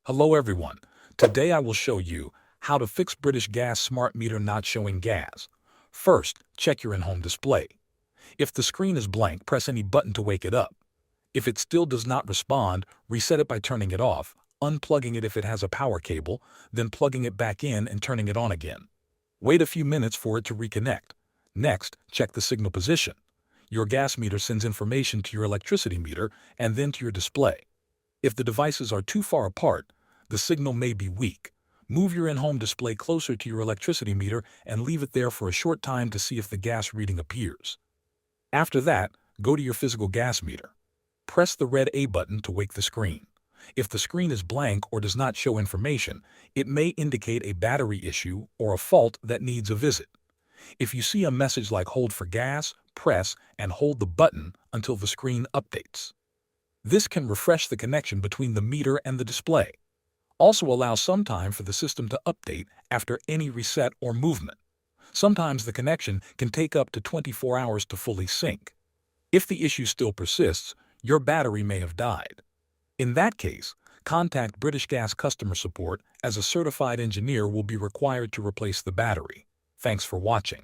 Hello everyone. Today I will show you how to fix British Gas smart meter not showing gas. First, check your in-home display. If the screen is blank, press any button to wake it up. If it still does not respond, reset it by turning it off, unplugging it if it has a power cable, then plugging it back in and turning it on again. Wait a few minutes for it to reconnect. Next, check the signal position. Your gas meter sends information to your electricity meter and then to your display. If the devices are too far apart, the signal may be weak. Move your in-home display closer to your electricity meter and leave it there for a short time to see if the gas reading appears. After that, go to your physical gas meter. Press the red A button to wake the screen. If the screen is blank or does not show information, it may indicate a battery issue or a fault that needs a visit. If you see a message like "Hold for gas," press and hold the button until the screen updates. This can refresh the connection between the meter and the display. Also allow some time for the system to update after any reset or movement. Sometimes the connection can take up to 24 hours to fully sync. If the issue still persists, your battery may have died. In that case, contact British Gas customer support as a certified engineer will be required to replace the battery. Thanks for watching.